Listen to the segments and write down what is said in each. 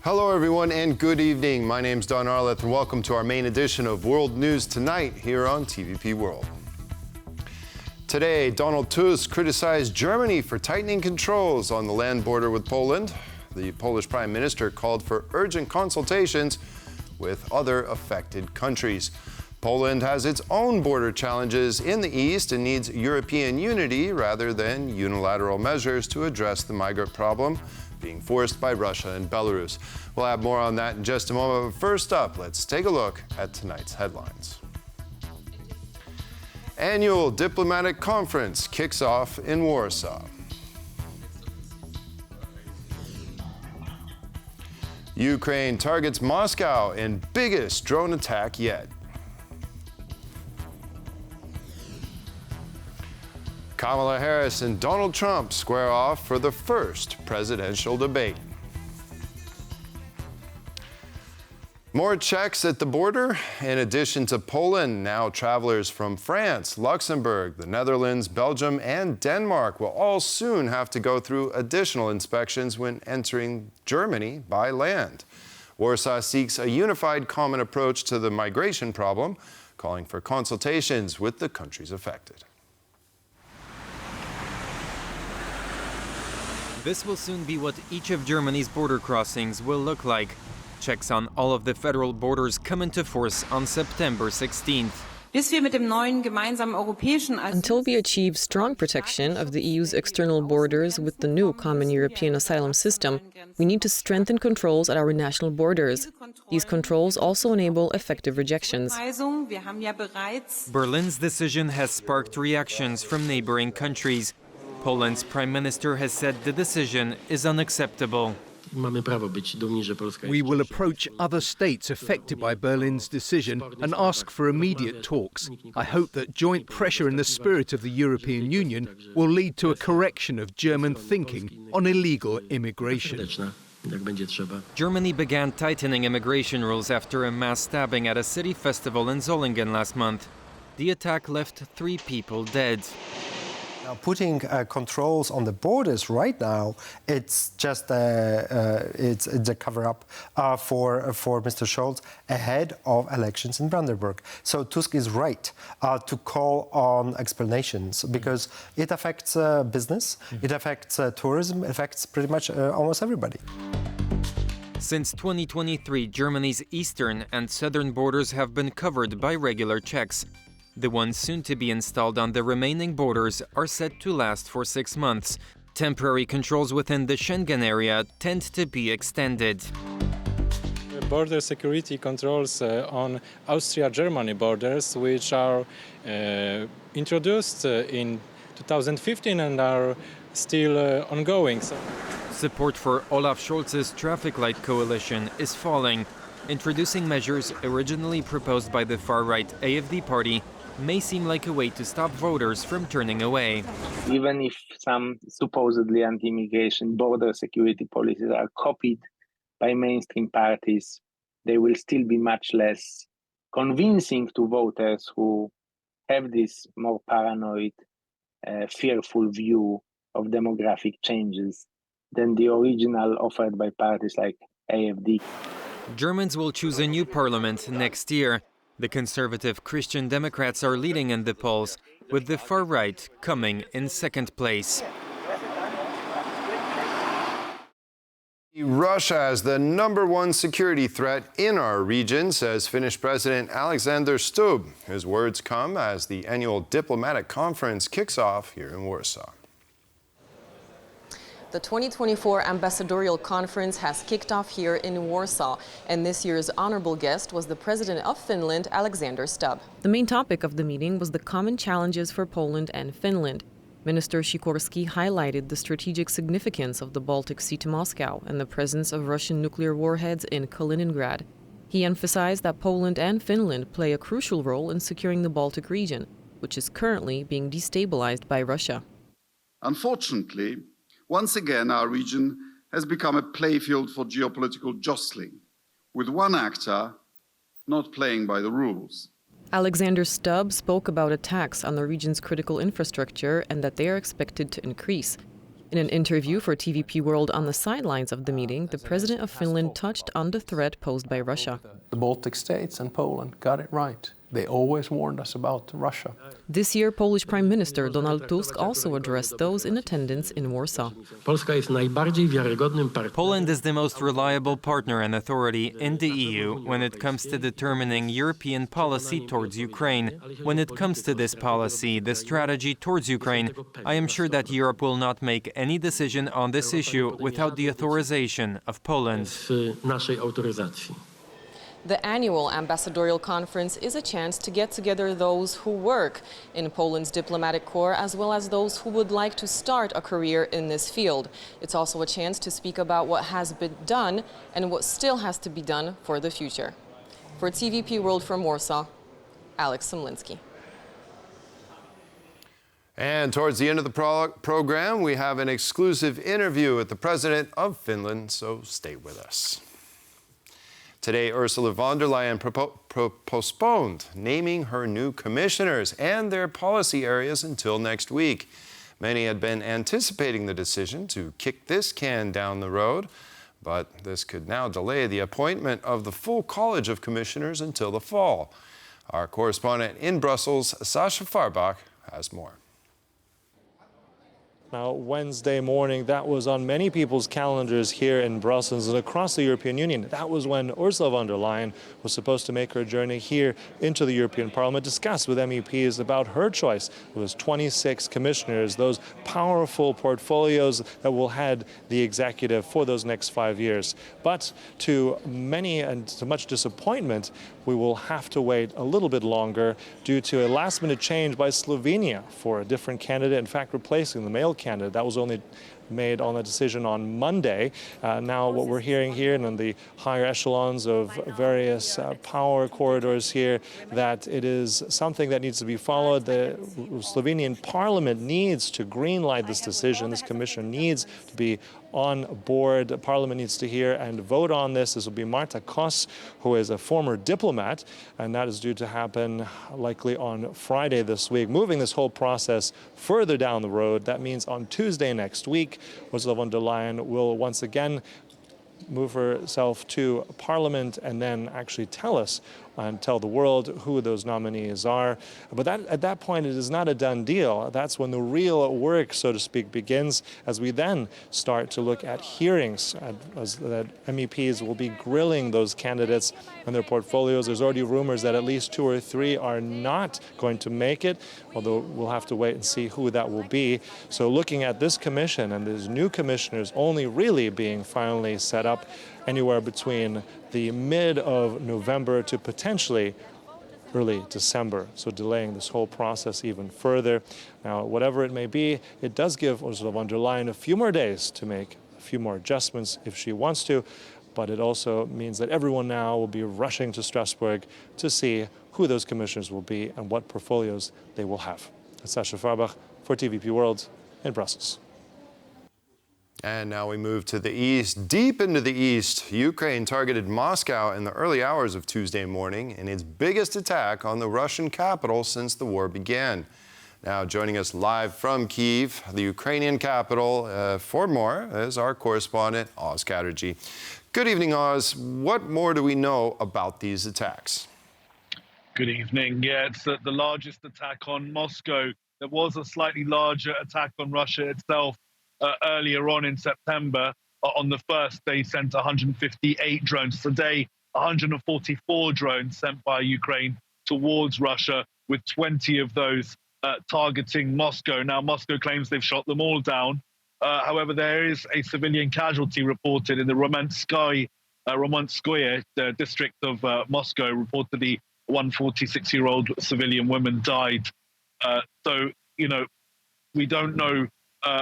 Hello everyone and good evening. My name's Don Arleth and welcome to our main edition of World News Tonight here on TVP World. Today, Donald Tusk criticized Germany for tightening controls on the land border with Poland. The Polish Prime Minister called for urgent consultations with other affected countries. Poland has its own border challenges in the east and needs European unity rather than unilateral measures to address the migrant problem being forced by Russia and Belarus. We'll have more on that in just a moment, but first up, let's take a look at tonight's headlines. Annual diplomatic conference kicks off in Warsaw. Ukraine targets Moscow in biggest drone attack yet. Kamala Harris and Donald Trump square off for the first presidential debate. More checks at the border. In addition to Poland, now travelers from France, Luxembourg, the Netherlands, Belgium, and Denmark will all soon have to go through additional inspections when entering Germany by land. Warsaw seeks a unified common approach to the migration problem, calling for consultations with the countries affected. This will soon be what each of Germany's border crossings will look like. Checks on all of the federal borders come into force on September 16th. Until we achieve strong protection of the EU's external borders with the new common European asylum system, we need to strengthen controls at our national borders. These controls also enable effective rejections. Berlin's decision has sparked reactions from neighboring countries. Poland's prime minister has said the decision is unacceptable. We will approach other states affected by Berlin's decision and ask for immediate talks. I hope that joint pressure in the spirit of the European Union will lead to a correction of German thinking on illegal immigration. Germany began tightening immigration rules after a mass stabbing at a city festival in Solingen last month. The attack left 3 people dead. Now, putting controls on the borders right now, it's just it's a cover-up for Mr. Scholz ahead of elections in Brandenburg. So Tusk is right to call on explanations because it affects business, it affects tourism, it affects pretty much almost everybody. Since 2023, Germany's eastern and southern borders have been covered by regular checks. The ones soon to be installed on the remaining borders are set to last for 6 months. Temporary controls within the Schengen area tend to be extended. Border security controls on Austria-Germany borders, which are introduced in 2015 and are still ongoing. Support for Olaf Scholz's traffic light coalition is falling. Introducing measures originally proposed by the far-right AfD party may seem like a way to stop voters from turning away. Even if some supposedly anti-immigration border security policies are copied by mainstream parties, they will still be much less convincing to voters who have this more paranoid, fearful view of demographic changes than the original offered by parties like AfD. Germans will choose a new parliament next year. The conservative Christian Democrats are leading in the polls, with the far right coming in second place. Russia is the #1 security threat in our region, says Finnish President Alexander Stubb. His words come as the annual diplomatic conference kicks off here in Warsaw. The 2024 Ambassadorial Conference has kicked off here in Warsaw, and this year's honorable guest was the President of Finland, Alexander Stubb. The main topic of the meeting was the common challenges for Poland and Finland. Minister Sikorski highlighted the strategic significance of the Baltic Sea to Moscow and the presence of Russian nuclear warheads in Kaliningrad. He emphasized that Poland and Finland play a crucial role in securing the Baltic region, which is currently being destabilized by Russia. Unfortunately, once again, our region has become a playfield for geopolitical jostling, with one actor not playing by the rules. Alexander Stubb spoke about attacks on the region's critical infrastructure and that they are expected to increase. In an interview for TVP World on the sidelines of the meeting, the president of Finland touched on the threat posed by Russia. The Baltic states and Poland got it right. They always warned us about Russia. This year, Polish Prime Minister Donald Tusk also addressed those in attendance in Warsaw. Poland is the most reliable partner and authority in the EU when it comes to determining European policy towards Ukraine. When it comes to this policy, the strategy towards Ukraine, I am sure that Europe will not make any decision on this issue without the authorization of Poland. The annual ambassadorial conference is a chance to get together those who work in Poland's diplomatic corps as well as those who would like to start a career in this field. It's also a chance to speak about what has been done and what still has to be done for the future. For TVP World from Warsaw, Alex Somlinski. And towards the end of the program, we have an exclusive interview with the President of Finland, so stay with us. Today, Ursula von der Leyen postponed naming her new commissioners and their policy areas until next week. Many had been anticipating the decision to kick this can down the road, but this could now delay the appointment of the full College of Commissioners until the fall. Our correspondent in Brussels, Sasha Farbach, has more. Now, Wednesday morning, that was on many people's calendars here in Brussels and across the European Union. That was when Ursula von der Leyen was supposed to make her journey here into the European Parliament, discuss with MEPs about her choice. It was 26 commissioners, those powerful portfolios that will head the executive for those next 5 years. But to many and to much disappointment, we will have to wait a little bit longer due to a last-minute change by Slovenia for a different candidate, in fact, replacing the male candidate. That was only made on a decision on Monday. Now what we're hearing here and in the higher echelons of various power corridors here, that it is something that needs to be followed. The Slovenian parliament needs to greenlight this decision. This commission needs to be on board. The parliament needs to hear and vote on this. This will be Marta Kos, who is a former diplomat, and that is due to happen likely on Friday this week. Moving this whole process further down the road, that means on Tuesday next week, Ursula von der Leyen will once again move herself to Parliament and then actually tell us and tell the world who those nominees are. But at that point, it is not a done deal. That's when the real work, so to speak, begins, as we then start to look at hearings, that MEPs will be grilling those candidates and their portfolios. There's already rumors that at least 2 or 3 are not going to make it, although we'll have to wait and see who that will be. So looking at this commission and these new commissioners only really being finally set up anywhere between the mid of November to potentially early December, so delaying this whole process even further. Now, whatever it may be, it does give Ursula von der Leyen a few more days to make a few more adjustments if she wants to, but it also means that everyone now will be rushing to Strasbourg to see who those commissioners will be and what portfolios they will have. That's Sasha Farbach for TVP World in Brussels. And now we move to the east. Deep into the east, Ukraine targeted Moscow in the early hours of Tuesday morning in its biggest attack on the Russian capital since the war began. Now joining us live from Kyiv, the Ukrainian capital, for more is our correspondent, Oz Chatterjee. Good evening, Oz. What more do we know about these attacks? Good evening. Yeah, it's the largest attack on Moscow. There was a slightly larger attack on Russia itself earlier on in September. On the first, they sent 158 drones. Today, 144 drones sent by Ukraine towards Russia, with 20 of those targeting Moscow. Now, Moscow claims they've shot them all down. However, there is a civilian casualty reported in the Romanskoye district of Moscow. Reportedly, one 46-year-old civilian woman died. So, we don't know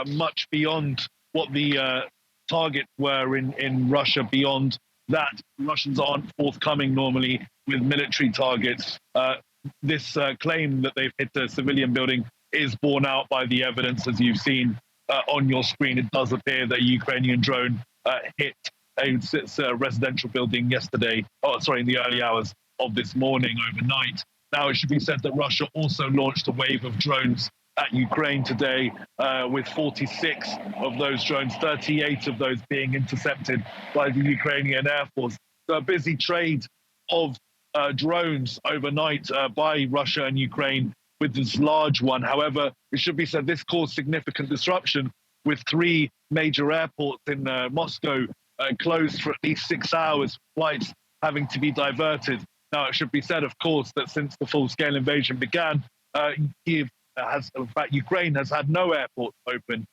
much beyond what the targets were in Russia. Beyond that, Russians aren't forthcoming normally with military targets. This claim that they've hit a civilian building is borne out by the evidence, as you've seen on your screen. It does appear that a Ukrainian drone hit a residential building yesterday, in the early hours of this morning, overnight. Now, it should be said that Russia also launched a wave of drones at Ukraine today, with 46 of those drones, 38 of those being intercepted by the Ukrainian Air Force. So a busy trade of drones overnight by Russia and Ukraine with this large one. However, it should be said this caused significant disruption with 3 major airports in Moscow closed for at least 6 hours, flights having to be diverted. Now, it should be said, of course, that since the full-scale invasion began, Ukraine has had no airports open.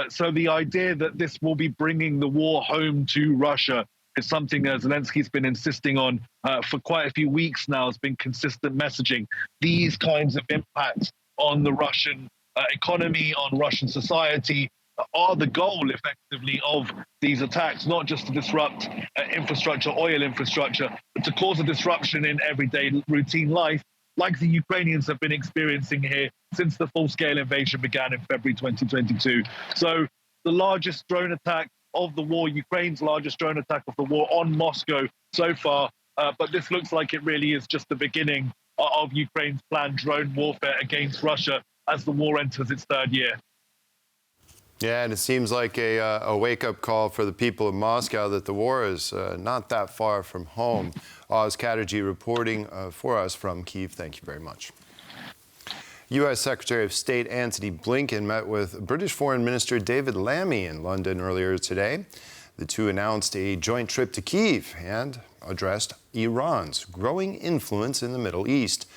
So the idea that this will be bringing the war home to Russia is something that Zelensky's been insisting on for quite a few weeks now. Has been consistent messaging. These kinds of impacts on the Russian economy, on Russian society, are the goal, effectively, of these attacks, not just to disrupt infrastructure, oil infrastructure, but to cause a disruption in everyday routine life, like the Ukrainians have been experiencing here since the full-scale invasion began in February 2022. So the largest drone attack of the war, Ukraine's largest drone attack of the war on Moscow so far, but this looks like it really is just the beginning of Ukraine's planned drone warfare against Russia as the war enters its 3rd year. Yeah, and it seems like a wake-up call for the people of Moscow that the war is not that far from home. Oz Chatterjee reporting for us from Kyiv. Thank you very much. U.S. Secretary of State Antony Blinken met with British Foreign Minister David Lammy in London earlier today. The two announced a joint trip to Kyiv and addressed Iran's growing influence in the Middle East,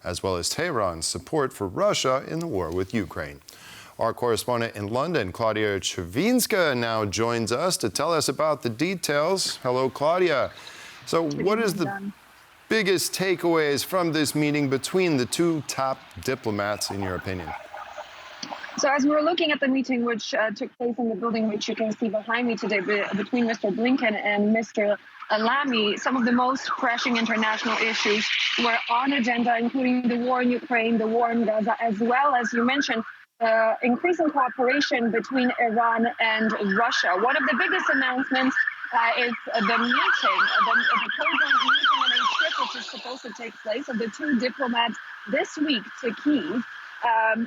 as well as Tehran's support for Russia in the war with Ukraine. Our correspondent in London, Claudia Chervinska, now joins us to tell us about the details. Hello, Claudia. So what is the biggest takeaways from this meeting between the two top diplomats, in your opinion? So as we're looking at the meeting, which took place in the building which you can see behind me today, between Mr. Blinken and Mr. Lamy, some of the most pressing international issues were on agenda, including the war in Ukraine, the war in Gaza, as well as you mentioned, increasing cooperation between Iran and Russia. One of the biggest announcements is the meeting, the program meeting and a trip which is supposed to take place of the two diplomats this week to Kyiv.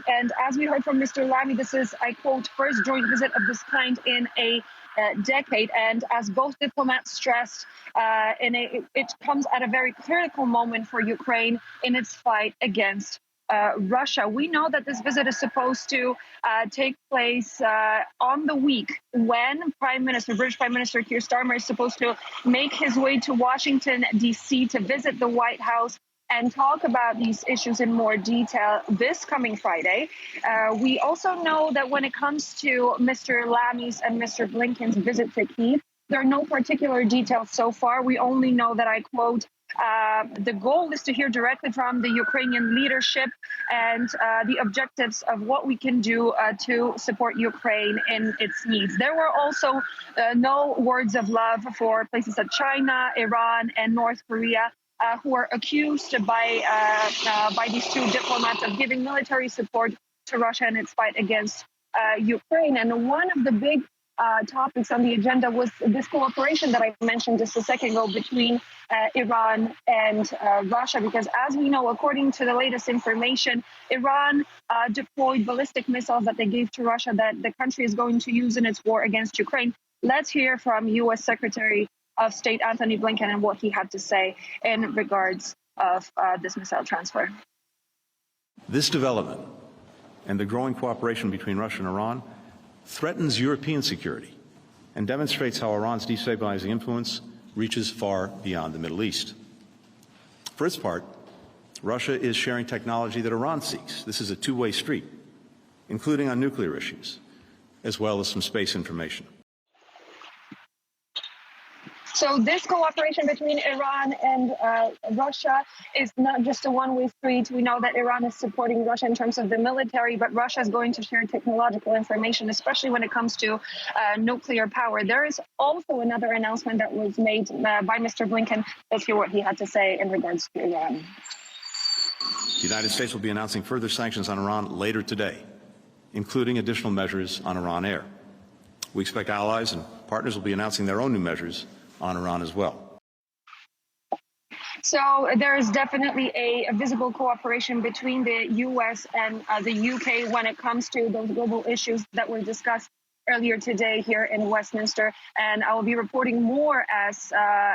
And as we heard from Mr. Lamy, this is, I quote, first joint visit of this kind in a decade. And as both diplomats stressed, it comes at a very critical moment for Ukraine in its fight against Russia. We know that this visit is supposed to take place on the week when British Prime Minister Keir Starmer is supposed to make his way to Washington, D.C. to visit the White House and talk about these issues in more detail this coming Friday. We also know that when it comes to Mr. Lamy's and Mr. Blinken's visit to Kyiv, there are no particular details so far. We only know that, I quote, the goal is to hear directly from the Ukrainian leadership and the objectives of what we can do to support Ukraine in its needs. There were also no words of love for places like China, Iran, and North Korea, who are accused by these two diplomats of giving military support to Russia in its fight against Ukraine. And one of the big topics on the agenda was this cooperation that I mentioned just a second ago between Iran and Russia, because as we know, according to the latest information, Iran deployed ballistic missiles that they gave to Russia that the country is going to use in its war against Ukraine. Let's hear from U.S. Secretary of State Antony Blinken and what he had to say in regards of this missile transfer. This development and the growing cooperation between Russia and Iran threatens European security and demonstrates how Iran's destabilizing influence reaches far beyond the Middle East. For its part, Russia is sharing technology that Iran seeks. This is a two-way street, including on nuclear issues, as well as some space information. So this cooperation between Iran and Russia is not just a one-way street. We know that Iran is supporting Russia in terms of the military, but Russia is going to share technological information, especially when it comes to nuclear power. There is also another announcement that was made by Mr. Blinken. Let's hear what he had to say in regards to Iran. The United States will be announcing further sanctions on Iran later today, including additional measures on Iran Air. We expect allies and partners will be announcing their own new measures on Iran as well. So there is definitely a visible cooperation between the US and the UK when it comes to those global issues that were discussed earlier today here in Westminster. And I will be reporting more as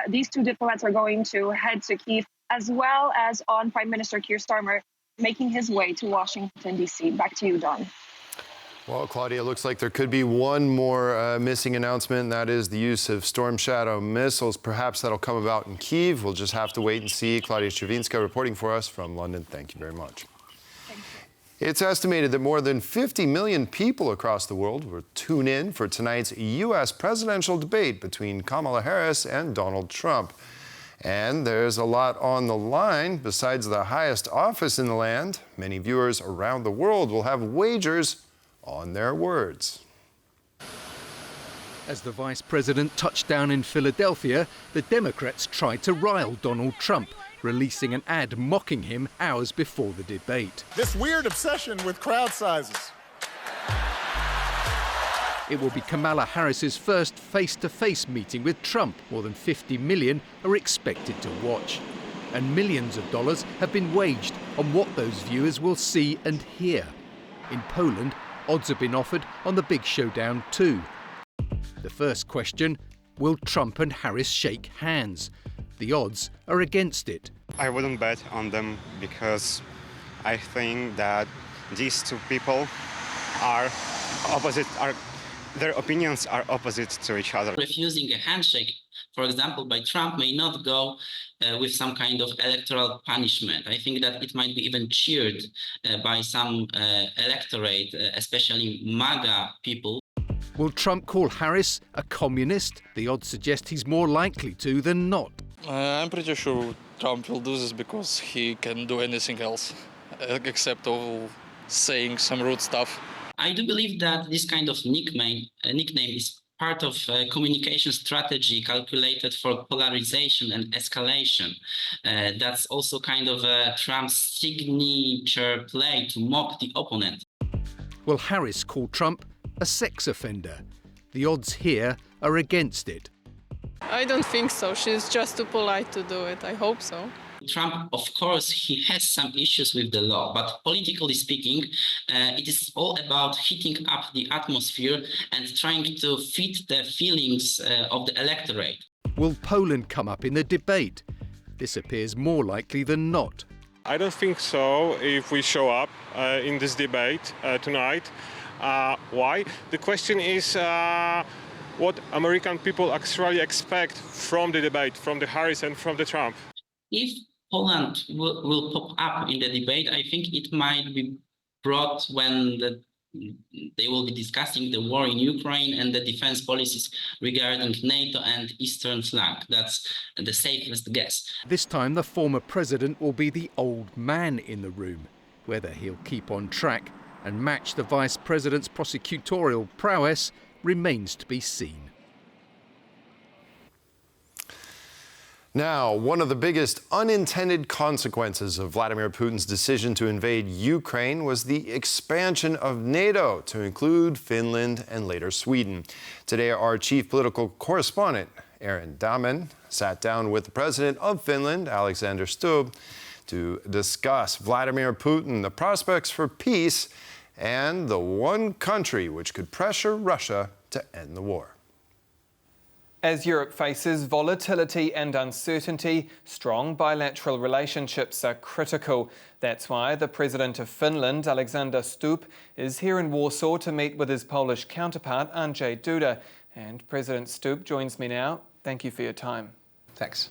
these two diplomats are going to head to Kyiv, as well as on Prime Minister Keir Starmer making his way to Washington, D.C. Back to you, Don. Well, Claudia, it looks like there could be one more missing announcement, and that is the use of Storm Shadow missiles. Perhaps that'll come about in Kyiv. We'll just have to wait and see. Claudia Stravinska reporting for us from London. Thank you very much. It's estimated that more than 50 million people across the world will tune in for tonight's U.S. presidential debate between Kamala Harris and Donald Trump. And there's a lot on the line. Besides the highest office in the land, many viewers around the world will have wagers on their words. As the vice president touched down in Philadelphia, the Democrats tried to rile Donald Trump, releasing an ad mocking him hours before the debate. This weird obsession with crowd sizes. It will be Kamala Harris's first face-to-face meeting with Trump. More than 50 million are expected to watch. And millions of dollars have been waged on what those viewers will see and hear. In Poland, odds have been offered on the big showdown too. The first question, will Trump and Harris shake hands? The odds are against it. I wouldn't bet on them because I think that these two people are opposite, their opinions are opposite to each other. Refusing a handshake, for example, by Trump may not go with some kind of electoral punishment. I think that it might be even cheered by some electorate, especially MAGA people. Will Trump call Harris a communist? The odds suggest he's more likely to than not. I'm pretty sure Trump will do this because he can do anything else except of saying some rude stuff. I do believe that this kind of nickname is part of a communication strategy calculated for polarization and escalation. That's also kind of Trump's signature play to mock the opponent. Will Harris call Trump a sex offender? The odds here are against it. I don't think so. She's just too polite to do it. I hope so. Trump, of course, he has some issues with the law, but politically speaking, it is all about heating up the atmosphere and trying to fit the feelings of the electorate. Will Poland come up in the debate? This appears more likely than not. I don't think so if we show up in this debate tonight. Why? The question is what American people actually expect from the debate, from the Harris and from the Trump. If Poland will pop up in the debate, I think it might be brought when they will be discussing the war in Ukraine and the defense policies regarding NATO and Eastern flank. That's the safest guess. This time the former president will be the old man in the room. Whether he'll keep on track and match the vice president's prosecutorial prowess remains to be seen. Now, one of the biggest unintended consequences of Vladimir Putin's decision to invade Ukraine was the expansion of NATO to include Finland and later Sweden. Today, our chief political correspondent, Aaron Dahmen, sat down with the president of Finland, Alexander Stubb, to discuss Vladimir Putin, the prospects for peace, and the one country which could pressure Russia to end the war. As Europe faces volatility and uncertainty, strong bilateral relationships are critical. That's why the President of Finland, Alexander Stubb, is here in Warsaw to meet with his Polish counterpart, Andrzej Duda. And President Stubb joins me now. Thank you for your time. Thanks.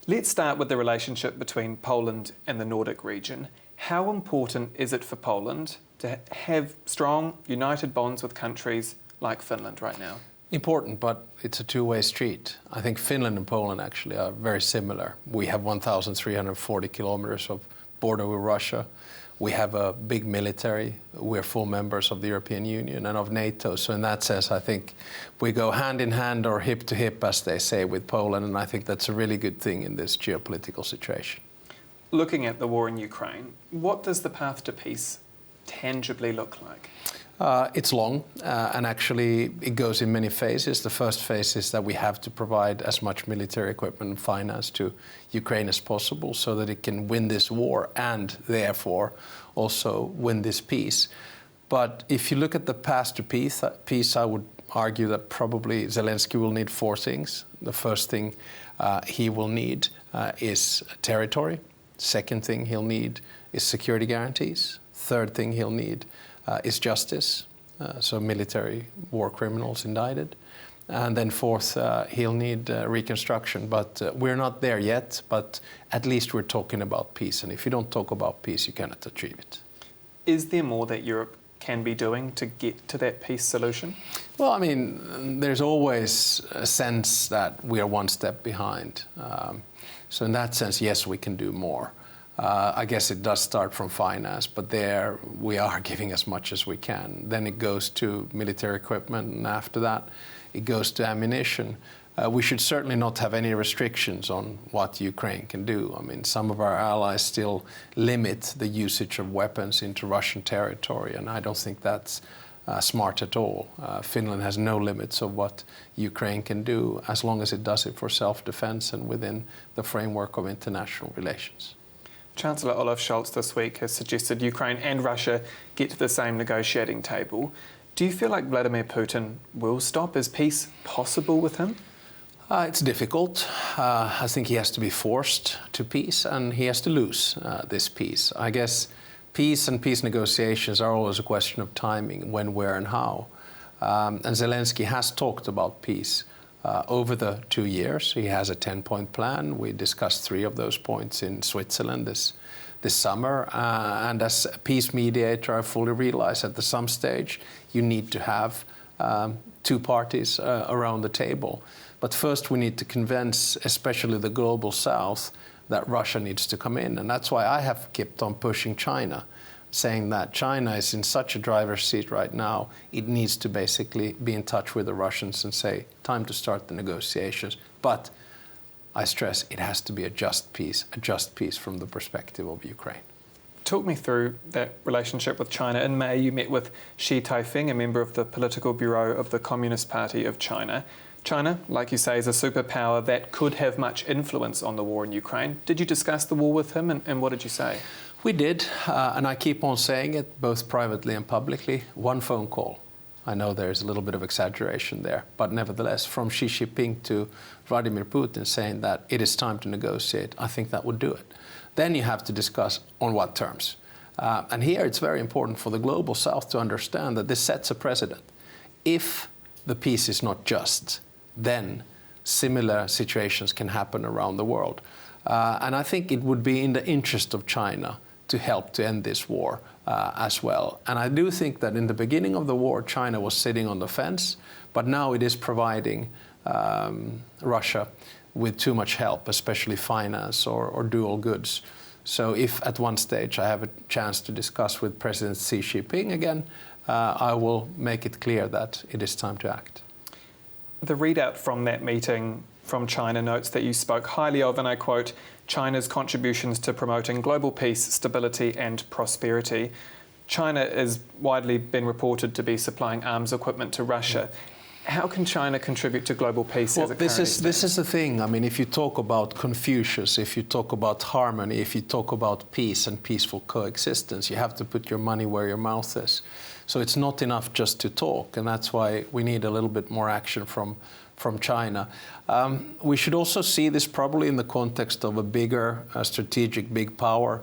Let's start with the relationship between Poland and the Nordic region. How important is it for Poland to have strong, united bonds with countries like Finland right now? Important, but it's a two-way street. I think Finland and Poland actually are very similar. We have 1,340 kilometers of border with Russia. We have a big military. We're full members of the European Union and of NATO. So in that sense, I think we go hand in hand or hip to hip, as they say, with Poland. And I think that's a really good thing in this geopolitical situation. Looking at the war in Ukraine, what does the path to peace tangibly look like? It's long, and actually it goes in many phases. The first phase is that we have to provide as much military equipment and finance to Ukraine as possible so that it can win this war and therefore also win this peace. But if you look at the path to peace, I would argue that probably Zelensky will need four things. The first thing he will need is territory. Second thing he'll need is security guarantees. Third thing he'll need is justice, so military war criminals indicted. And then fourth, he'll need reconstruction. But we're not there yet, but at least we're talking about peace. And if you don't talk about peace, you cannot achieve it. Is there more that Europe can be doing to get to that peace solution? Well, I mean, there's always a sense that we are one step behind. So in that sense, yes, we can do more. I guess it does start from finance, but there we are giving as much as we can. Then it goes to military equipment, and after that it goes to ammunition. We should certainly not have any restrictions on what Ukraine can do. I mean, some of our allies still limit the usage of weapons into Russian territory, and I don't think that's smart at all. Finland has no limits of what Ukraine can do as long as it does it for self-defense and within the framework of international relations. Chancellor Olaf Scholz this week has suggested Ukraine and Russia get to the same negotiating table. Do you feel like Vladimir Putin will stop? Is peace possible with him? It's difficult. I think he has to be forced to peace, and he has to lose this peace. I guess peace and peace negotiations are always a question of timing, when, where and how. And Zelensky has talked about peace over the 2 years. He has a 10-point plan. We discussed 3 of those points in Switzerland this summer. And as a peace mediator, I fully realize that at some stage you need to have 2 parties around the table. But first we need to convince, especially the global South, that Russia needs to come in. And that's why I have kept on pushing China, saying that China is in such a driver's seat right now, it needs to basically be in touch with the Russians and say, time to start the negotiations. But I stress, it has to be a just peace from the perspective of Ukraine. Talk me through that relationship with China. In May, you met with Xi Jinping, a member of the political bureau of the Communist Party of China. China, like you say, is a superpower that could have much influence on the war in Ukraine. Did you discuss the war with him, and what did you say? We did, and I keep on saying it, both privately and publicly. 1 phone call. I know there's a little bit of exaggeration there, but nevertheless, from Xi Jinping to Vladimir Putin saying that it is time to negotiate, I think that would do it. Then you have to discuss on what terms. And here it's very important for the global South to understand that this sets a precedent. If the peace is not just, then similar situations can happen around the world. And I think it would be in the interest of China to help to end this war as well. And I do think that in the beginning of the war, China was sitting on the fence, but now it is providing Russia with too much help, especially finance or dual goods. So if at one stage I have a chance to discuss with President Xi Jinping again, I will make it clear that it is time to act. The readout from that meeting from China notes that you spoke highly of, and I quote, China's contributions to promoting global peace, stability and prosperity. China has widely been reported to be supplying arms equipment to Russia. How can China contribute to global peace as it currently stands? This is the thing. I mean, if you talk about Confucius, if you talk about harmony, if you talk about peace and peaceful coexistence, you have to put your money where your mouth is. So it's not enough just to talk, and that's why we need a little bit more action from China. We should also see this probably in the context of a bigger strategic big power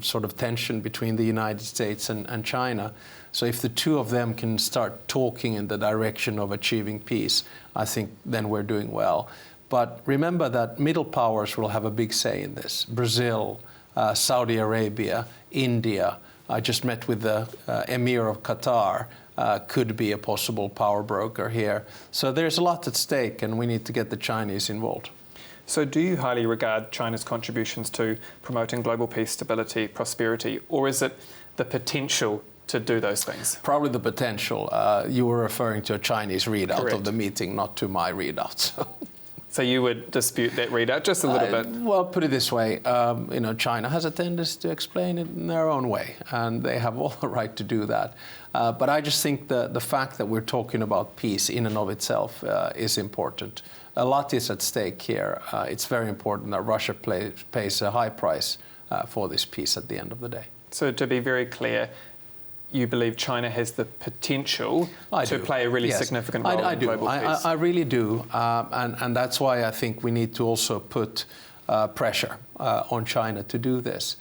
sort of tension between the United States and China. So if the two of them can start talking in the direction of achieving peace, I think then we're doing well. But remember that middle powers will have a big say in this. Brazil, Saudi Arabia, India. I just met with the Emir of Qatar, could be a possible power broker here. So there's a lot at stake, and we need to get the Chinese involved. So do you highly regard China's contributions to promoting global peace, stability, prosperity, or is it the potential to do those things? Probably the potential. You were referring to a Chinese readout Correct. of the meeting, not to my readout. So you would dispute that readout just a little bit? Well, put it this way, China has a tendency to explain it in their own way, and they have all the right to do that. But I just think the fact that we're talking about peace in and of itself is important. A lot is at stake here. It's very important that Russia pays a high price for this peace at the end of the day. So to be very clear, you believe China has the potential to play a really significant role in global peace? I really do. And that's why I think we need to also put pressure on China to do this.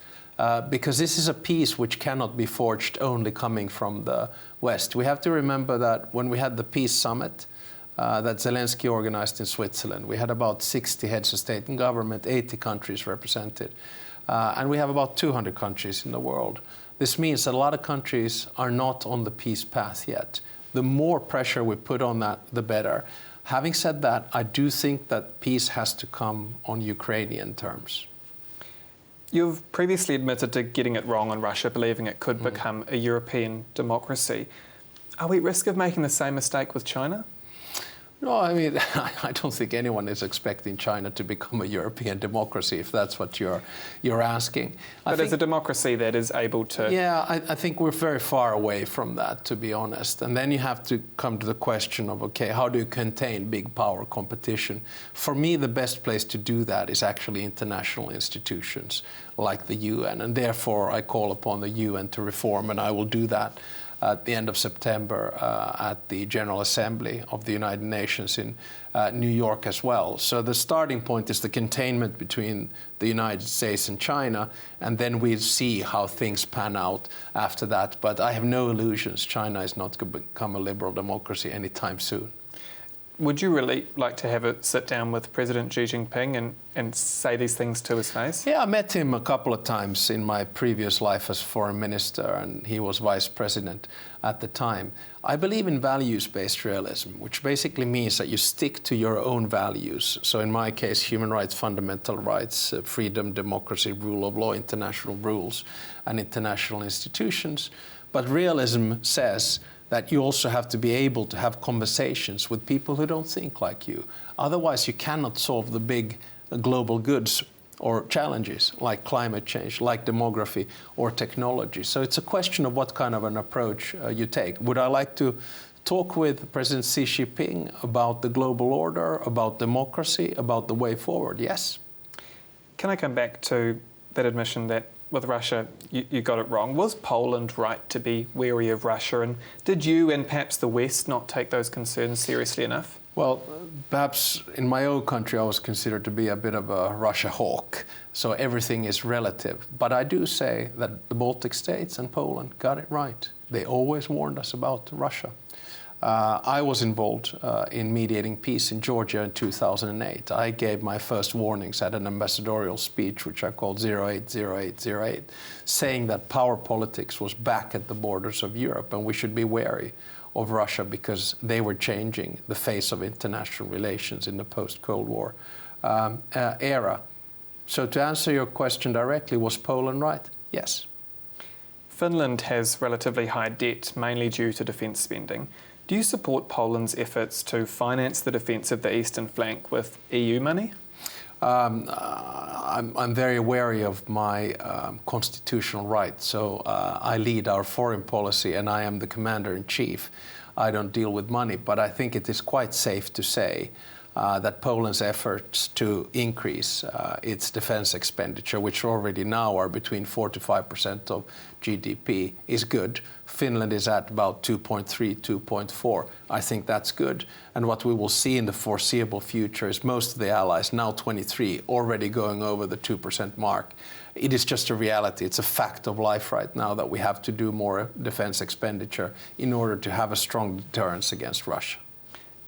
Because this is a peace which cannot be forged only coming from the West. We have to remember that when we had the peace summit that Zelensky organized in Switzerland, we had about 60 heads of state and government, 80 countries represented. And we have about 200 countries in the world. This means that a lot of countries are not on the peace path yet. The more pressure we put on that, the better. Having said that, I do think that peace has to come on Ukrainian terms. You've previously admitted to getting it wrong on Russia, believing it could become a European democracy. Are we at risk of making the same mistake with China? No, I mean, I don't think anyone is expecting China to become a European democracy, if that's what you're asking. But as a democracy that is able to... Yeah, I think we're very far away from that, to be honest. And then you have to come to the question of, okay, how do you contain big power competition? For me, the best place to do that is actually international institutions like the UN. And therefore, I call upon the UN to reform, and I will do that at the end of September at the General Assembly of the United Nations in New York as well. So the starting point is the containment between the United States and China, and then we'll see how things pan out after that. But I have no illusions China is not going to become a liberal democracy anytime soon. Would you really like to have a sit down with President Xi Jinping and say these things to his face? Yeah, I met him a couple of times in my previous life as foreign minister, and he was vice president at the time. I believe in values-based realism, which basically means that you stick to your own values. So in my case, human rights, fundamental rights, freedom, democracy, rule of law, international rules, and international institutions. But realism says that you also have to be able to have conversations with people who don't think like you. Otherwise, you cannot solve the big global goods or challenges like climate change, like demography or technology. So it's a question of what kind of an approach you take. Would I like to talk with President Xi Jinping about the global order, about democracy, about the way forward? Yes. Can I come back to that admission that with Russia, you got it wrong? Was Poland right to be wary of Russia? And did you and perhaps the West not take those concerns seriously enough? Well, perhaps in my own country, I was considered to be a bit of a Russia hawk. So everything is relative. But I do say that the Baltic states and Poland got it right. They always warned us about Russia. I was involved in mediating peace in Georgia in 2008. I gave my first warnings at an ambassadorial speech, which I called 080808, saying that power politics was back at the borders of Europe and we should be wary of Russia because they were changing the face of international relations in the post-Cold War era. So to answer your question directly, was Poland right? Yes. Finland has relatively high debt, mainly due to defence spending. Do you support Poland's efforts to finance the defence of the eastern flank with EU money? I'm very wary of my constitutional rights. So I lead our foreign policy and I am the commander-in-chief. I don't deal with money, but I think it is quite safe to say that Poland's efforts to increase its defense expenditure, which already now are between 4 to 5% of GDP, is good. Finland is at about 2.3, 2.4. I think that's good. And what we will see in the foreseeable future is most of the allies, now 23, already going over the 2% mark. It is just a reality. It's a fact of life right now that we have to do more defense expenditure in order to have a strong deterrence against Russia.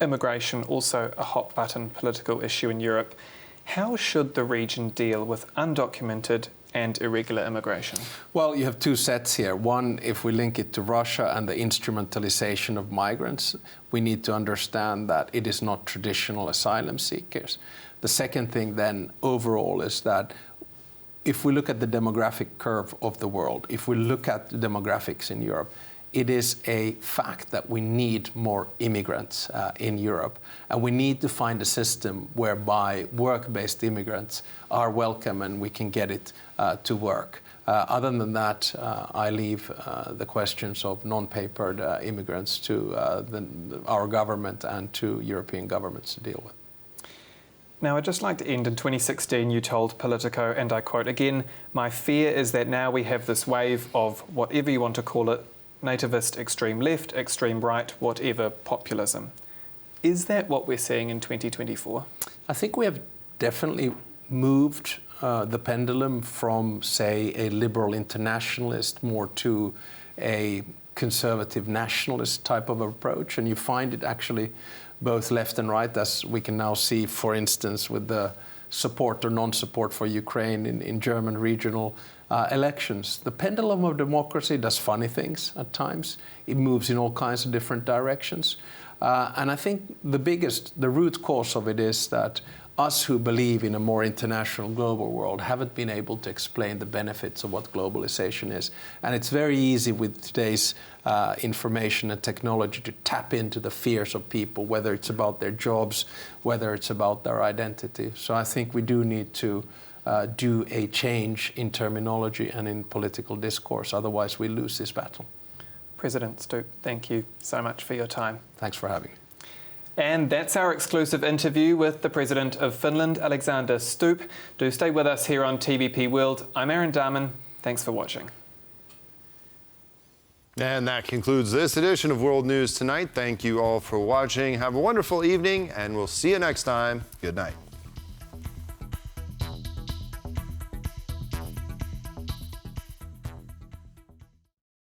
Immigration, also a hot-button political issue in Europe. How should the region deal with undocumented and irregular immigration? Well, you have two sets here. One, if we link it to Russia and the instrumentalization of migrants, we need to understand that it is not traditional asylum seekers. The second thing then overall is that if we look at the demographic curve of the world, if we look at the demographics in Europe, it is a fact that we need more immigrants in Europe. And we need to find a system whereby work-based immigrants are welcome and we can get it to work. Other than that, I leave the questions of non-papered immigrants to our government and to European governments to deal with. Now, I'd just like to end. In 2016, you told Politico, and I quote again, "My fear is that now we have this wave of whatever you want to call it, nativist, extreme left, extreme right, whatever, populism." Is that what we're seeing in 2024? I think we have definitely moved the pendulum from, say, a liberal internationalist more to a conservative nationalist type of approach. And you find it actually both left and right, as we can now see, for instance, with the support or non-support for Ukraine in German regional elections. The pendulum of democracy does funny things at times. It moves in all kinds of different directions. And I think the root cause of it is that us who believe in a more international global world haven't been able to explain the benefits of what globalization is. And it's very easy with today's information and technology to tap into the fears of people, whether it's about their jobs, whether it's about their identity. So I think we do need to do a change in terminology and in political discourse. Otherwise, we lose this battle. President Stubb, thank you so much for your time. Thanks for having me. And that's our exclusive interview with the President of Finland, Alexander Stubb. Do stay with us here on TVP World. I'm Aaron Darman. Thanks for watching. And that concludes this edition of World News Tonight. Thank you all for watching. Have a wonderful evening, and we'll see you next time. Good night.